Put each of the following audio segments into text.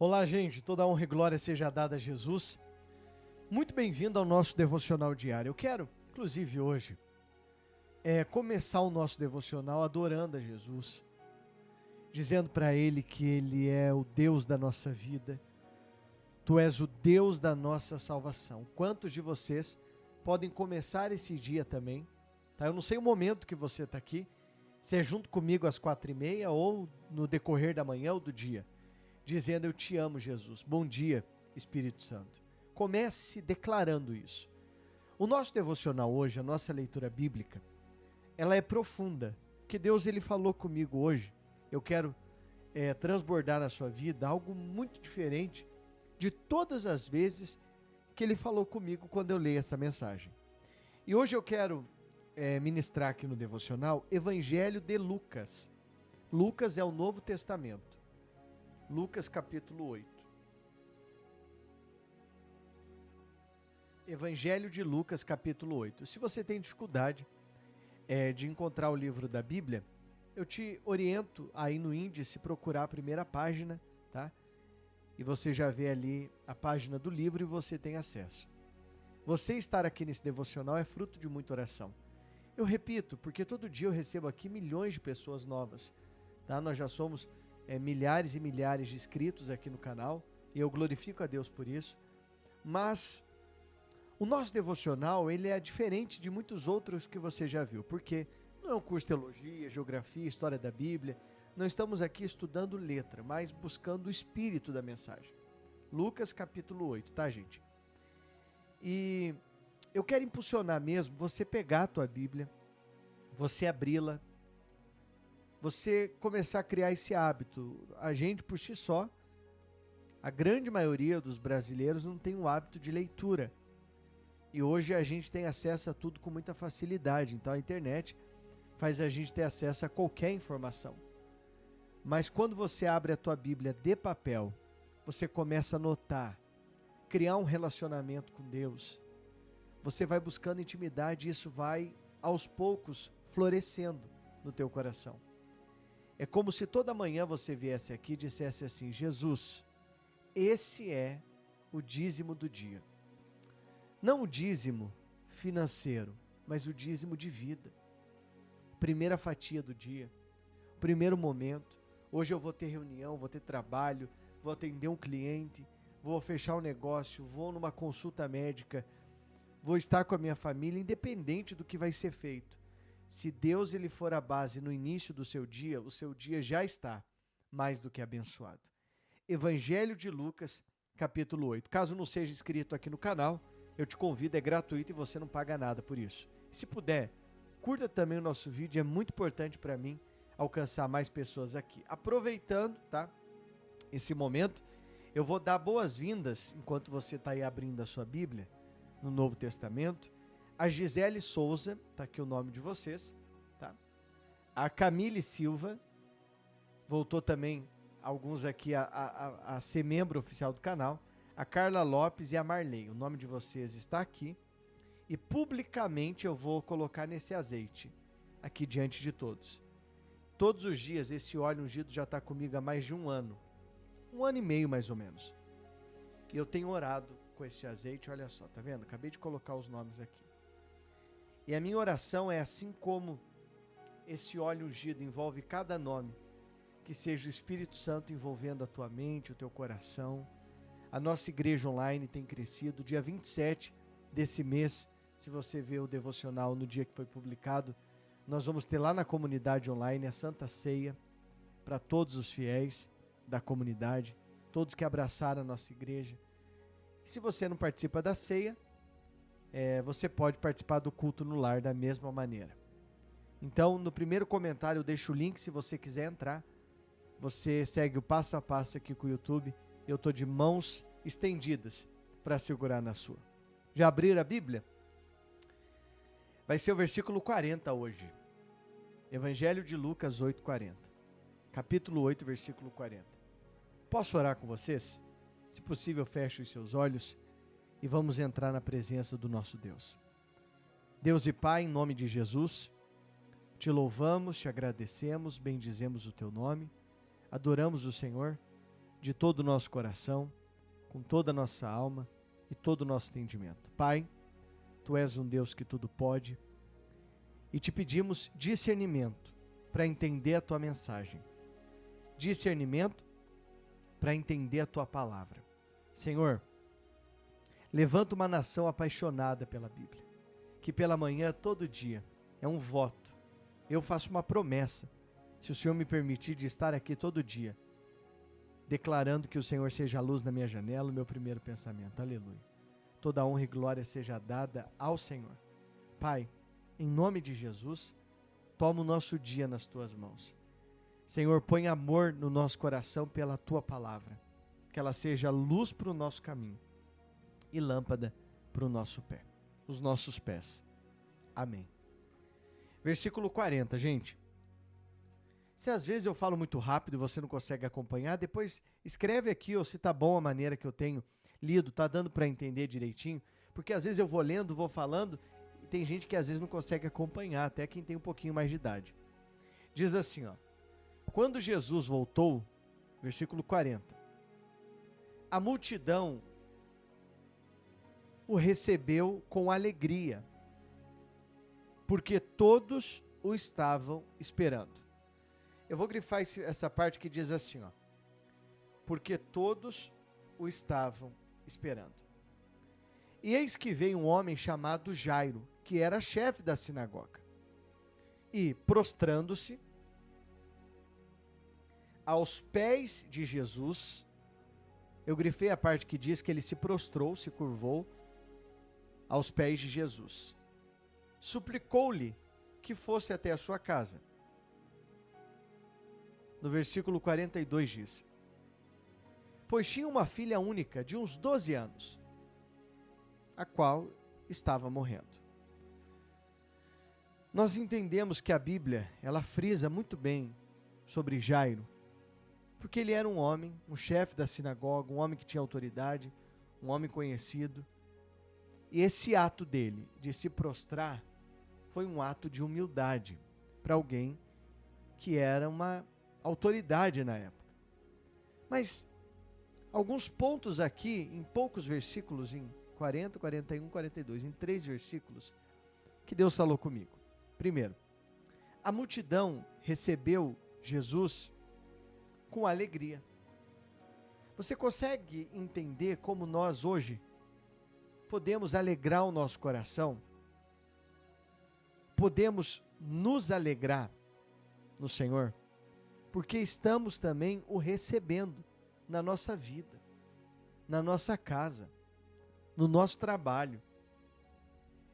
Olá, gente, toda honra e glória seja dada a Jesus. Muito bem-vindo ao nosso devocional diário. Eu quero, inclusive hoje, começar o nosso devocional adorando a Jesus, dizendo para Ele que Ele é o Deus da nossa vida, Tu és o Deus da nossa salvação. Quantos de vocês podem começar esse dia também? Tá? Eu não sei o momento que você está aqui, se é junto comigo às 4h30 ou no decorrer da manhã ou do dia, dizendo: eu te amo, Jesus. Bom dia, Espírito Santo. Comece declarando isso. O nosso devocional hoje, a nossa leitura bíblica, ela é profunda, que Deus ele falou comigo hoje. Eu quero transbordar na sua vida algo muito diferente de todas as vezes que Ele falou comigo quando eu leio essa mensagem. E hoje eu quero ministrar aqui no devocional Evangelho de Lucas. Lucas é o Novo Testamento. Lucas capítulo 8. Evangelho de Lucas capítulo 8. Se você tem dificuldade de encontrar o livro da Bíblia, eu te oriento aí no índice procurar a primeira página, tá? E você já vê ali a página do livro e você tem acesso. Você estar aqui nesse devocional é fruto de muita oração. Eu repito, porque todo dia eu recebo aqui milhões de pessoas novas, tá? Nós já somos milhares e milhares de inscritos aqui no canal, e eu glorifico a Deus por isso. Mas o nosso devocional, ele é diferente de muitos outros que você já viu, porque não é um curso de teologia, geografia, história da Bíblia. Não estamos aqui estudando letra, mas buscando o espírito da mensagem. Lucas capítulo 8, tá, gente? E eu quero impulsionar mesmo você pegar a tua Bíblia, você abri-la, você começar a criar esse hábito. A gente, por si só, a grande maioria dos brasileiros não tem o hábito de leitura. E hoje a gente tem acesso a tudo com muita facilidade. Então a internet faz a gente ter acesso a qualquer informação. Mas quando você abre a tua Bíblia de papel, você começa a notar, criar um relacionamento com Deus. Você vai buscando intimidade e isso vai, aos poucos, florescendo no teu coração. É como se toda manhã você viesse aqui e dissesse assim: Jesus, esse é o dízimo do dia. Não o dízimo financeiro, mas o dízimo de vida. Primeira fatia do dia, primeiro momento. Hoje eu vou ter reunião, vou ter trabalho, vou atender um cliente, vou fechar um negócio, vou numa consulta médica, vou estar com a minha família, independente do que vai ser feito. Se Deus ele for a base no início do seu dia, o seu dia já está mais do que abençoado. Evangelho de Lucas, capítulo 8. Caso não seja inscrito aqui no canal, eu te convido, é gratuito e você não paga nada por isso. Se puder, curta também o nosso vídeo, é muito importante para mim alcançar mais pessoas aqui. Aproveitando, tá? Esse momento, eu vou dar boas-vindas, enquanto você está aí abrindo a sua Bíblia, no Novo Testamento, a Gisele Souza, tá aqui o nome de vocês, tá? A Camille Silva, voltou também alguns aqui a ser membro oficial do canal, a Carla Lopes e a Marley, o nome de vocês está aqui, e publicamente eu vou colocar nesse azeite, aqui diante de todos. Todos os dias esse óleo ungido já está comigo há mais de um ano e meio mais ou menos. E eu tenho orado com esse azeite, olha só, tá vendo? Acabei de colocar os nomes aqui. E a minha oração é assim como esse óleo ungido envolve cada nome, que seja o Espírito Santo envolvendo a tua mente, o teu coração. A nossa igreja online tem crescido. Dia 27 desse mês, se você vê o devocional no dia que foi publicado, nós vamos ter lá na comunidade online a Santa Ceia para todos os fiéis da comunidade, todos que abraçaram a nossa igreja. E se você não participa da ceia, você pode participar do culto no lar da mesma maneira. Então, no primeiro comentário eu deixo o link se você quiser entrar. Você segue o passo a passo aqui com o YouTube. Eu estou de mãos estendidas para segurar na sua. Já abriram a Bíblia? Vai ser o versículo 40 hoje. Evangelho de Lucas 8:40. Capítulo 8, versículo 40. Posso orar com vocês? Se possível, feche os seus olhos e vamos entrar na presença do nosso Deus. Deus e Pai, em nome de Jesus, te louvamos, te agradecemos, bendizemos o teu nome, adoramos o Senhor, de todo o nosso coração, com toda a nossa alma e todo o nosso entendimento. Pai, Tu és um Deus que tudo pode e te pedimos discernimento para entender a Tua mensagem, discernimento para entender a Tua palavra. Senhor, levanta uma nação apaixonada pela Bíblia, que pela manhã, todo dia, é um voto. Eu faço uma promessa, se o Senhor me permitir, de estar aqui todo dia, declarando que o Senhor seja a luz na minha janela, o meu primeiro pensamento. Aleluia. Toda honra e glória seja dada ao Senhor. Pai, em nome de Jesus, toma o nosso dia nas Tuas mãos. Senhor, põe amor no nosso coração pela Tua palavra, que ela seja luz para o nosso caminho e lâmpada para o nosso pé, os nossos pés. Amém. Versículo 40, gente. Se às vezes eu falo muito rápido e você não consegue acompanhar, depois escreve aqui, ou se tá bom a maneira que eu tenho lido, tá dando para entender direitinho, porque às vezes eu vou lendo, vou falando, e tem gente que às vezes não consegue acompanhar, até quem tem um pouquinho mais de idade. Diz assim, ó: quando Jesus voltou, versículo 40, a multidão o recebeu com alegria, porque todos o estavam esperando. Eu vou grifar essa parte que diz assim, ó: porque todos o estavam esperando. E eis que veio um homem chamado Jairo, que era chefe da sinagoga, e, prostrando-se aos pés de Jesus, eu grifei a parte que diz que ele se prostrou, se curvou aos pés de Jesus, suplicou-lhe que fosse até a sua casa. No versículo 42 diz: pois tinha uma filha única de uns 12 anos, a qual estava morrendo. Nós entendemos que a Bíblia, ela frisa muito bem sobre Jairo, porque ele era um homem, um chefe da sinagoga, um homem que tinha autoridade, um homem conhecido, e esse ato dele, de se prostrar, foi um ato de humildade para alguém que era uma autoridade na época. Mas alguns pontos aqui, em poucos versículos, em 40, 41, 42, em 3 versículos, que Deus falou comigo. Primeiro, a multidão recebeu Jesus com alegria. Você consegue entender como nós hoje podemos alegrar o nosso coração? Podemos nos alegrar no Senhor, porque estamos também o recebendo na nossa vida, na nossa casa, no nosso trabalho.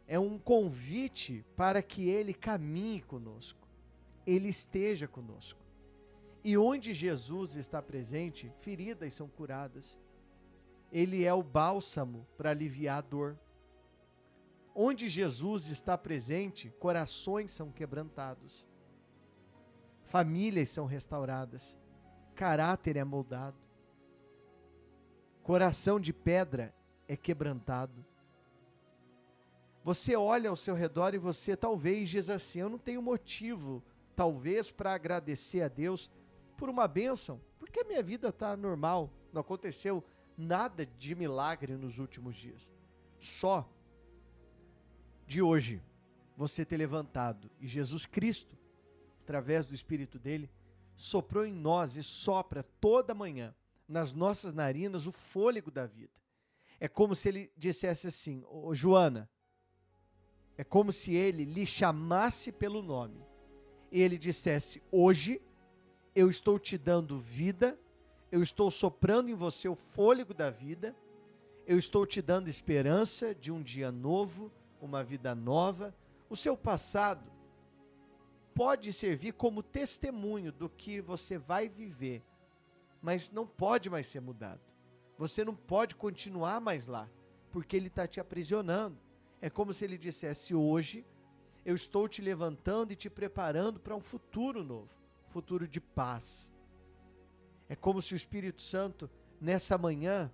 É um convite para que Ele caminhe conosco, Ele esteja conosco. E onde Jesus está presente, feridas são curadas. Ele é o bálsamo para aliviar a dor. Onde Jesus está presente, corações são quebrantados, famílias são restauradas, caráter é moldado, coração de pedra é quebrantado. Você olha ao seu redor e você talvez diz assim: eu não tenho motivo, talvez, para agradecer a Deus por uma bênção, porque a minha vida está normal, não aconteceu nada de milagre nos últimos dias. Só de hoje você ter levantado e Jesus Cristo, através do Espírito dele, soprou em nós e sopra toda manhã nas nossas narinas o fôlego da vida. É como se ele dissesse assim: ô Joana, é como se ele lhe chamasse pelo nome e ele dissesse: hoje eu estou te dando vida, eu estou soprando em você o fôlego da vida, eu estou te dando esperança de um dia novo, uma vida nova. O seu passado pode servir como testemunho do que você vai viver, mas não pode mais ser mudado. Você não pode continuar mais lá, porque ele está te aprisionando. É como se ele dissesse: hoje eu estou te levantando e te preparando para um futuro novo, futuro de paz. É como se o Espírito Santo, nessa manhã,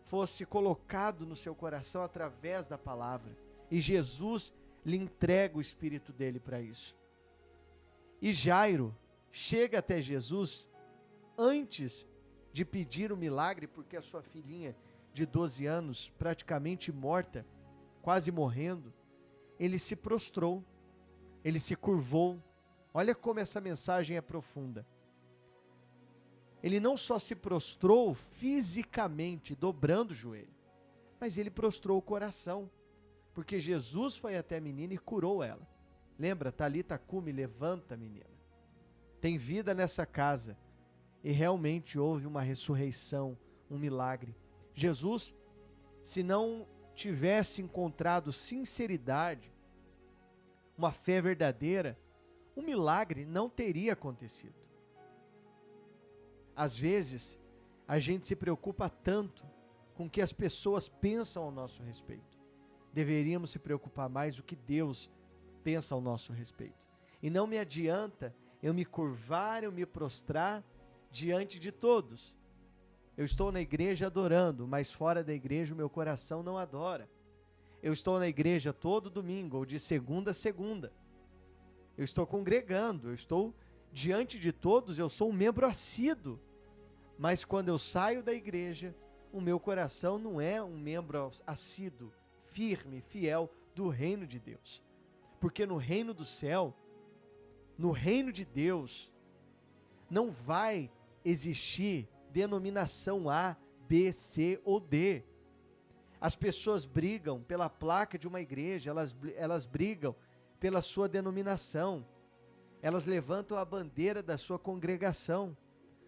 fosse colocado no seu coração através da palavra, e Jesus lhe entrega o Espírito dele para isso. E Jairo chega até Jesus antes de pedir o milagre porque a sua filhinha de 12 anos, praticamente morta, quase morrendo, ele se prostrou, ele se curvou. Olha como essa mensagem é profunda. Ele não só se prostrou fisicamente, dobrando o joelho, mas ele prostrou o coração, porque Jesus foi até a menina e curou ela. Lembra, Talita cumi, levanta, menina. Tem vida nessa casa. E realmente houve uma ressurreição, um milagre. Jesus, se não tivesse encontrado sinceridade, uma fé verdadeira, o milagre não teria acontecido. Às vezes, a gente se preocupa tanto com o que as pessoas pensam ao nosso respeito. Deveríamos se preocupar mais do que Deus pensa ao nosso respeito. E não me adianta eu me curvar, eu me prostrar diante de todos. Eu estou na igreja adorando, mas fora da igreja o meu coração não adora. Eu estou na igreja todo domingo, ou de segunda a segunda. Eu estou congregando, eu estou diante de todos, eu sou um membro assíduo. Mas quando eu saio da igreja, o meu coração não é um membro assíduo, firme, fiel do reino de Deus. Porque no reino do céu, no reino de Deus, não vai existir denominação A, B, C ou D. As pessoas brigam pela placa de uma igreja, elas brigam pela sua denominação, elas levantam a bandeira da sua congregação.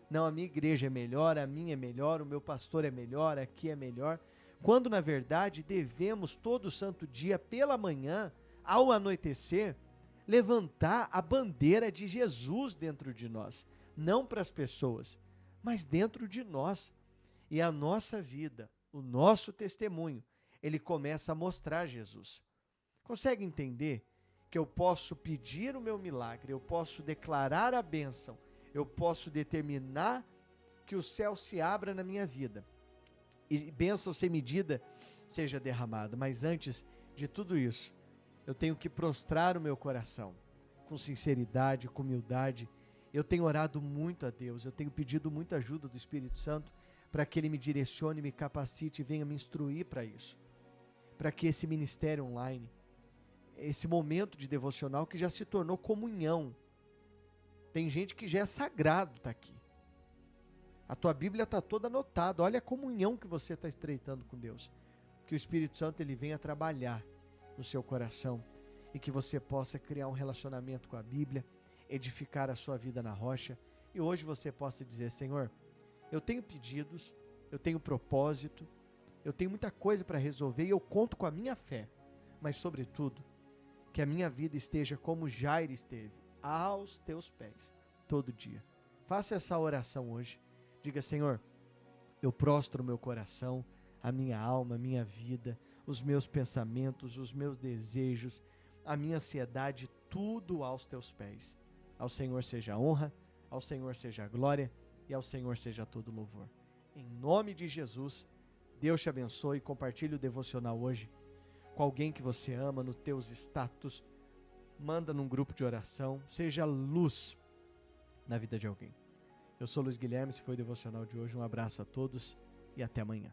Não, a minha igreja é melhor, a minha é melhor, o meu pastor é melhor, aqui é melhor. Quando na verdade devemos todo santo dia pela manhã, ao anoitecer, levantar a bandeira de Jesus dentro de nós, não para as pessoas, mas dentro de nós. E a nossa vida, o nosso testemunho, ele começa a mostrar Jesus. Consegue entender que eu posso pedir o meu milagre, eu posso declarar a bênção, eu posso determinar que o céu se abra na minha vida e bênção sem medida seja derramada, mas antes de tudo isso, eu tenho que prostrar o meu coração com sinceridade, com humildade. Eu tenho orado muito a Deus, eu tenho pedido muita ajuda do Espírito Santo para que Ele me direcione, me capacite e venha me instruir para isso. Para que esse ministério online, esse momento de devocional que já se tornou comunhão. Tem gente que já é sagrado estar aqui. A tua Bíblia está toda anotada, olha a comunhão que você está estreitando com Deus. Que o Espírito Santo ele venha trabalhar no seu coração e que você possa criar um relacionamento com a Bíblia, edificar a sua vida na rocha e hoje você possa dizer: Senhor, eu tenho pedidos, eu tenho propósito, eu tenho muita coisa para resolver e eu conto com a minha fé, mas sobretudo, que a minha vida esteja como Jairo esteve, aos teus pés, todo dia. Faça essa oração hoje, diga: Senhor, eu prostro o meu coração, a minha alma, a minha vida, os meus pensamentos, os meus desejos, a minha ansiedade, tudo aos teus pés. Ao Senhor seja a honra, ao Senhor seja a glória e ao Senhor seja todo louvor. Em nome de Jesus, Deus te abençoe. Compartilhe o devocional hoje com alguém que você ama, nos teus status, manda num grupo de oração, seja luz na vida de alguém. Eu sou Luiz Guilherme, esse foi o devocional de hoje. Um abraço a todos e até amanhã.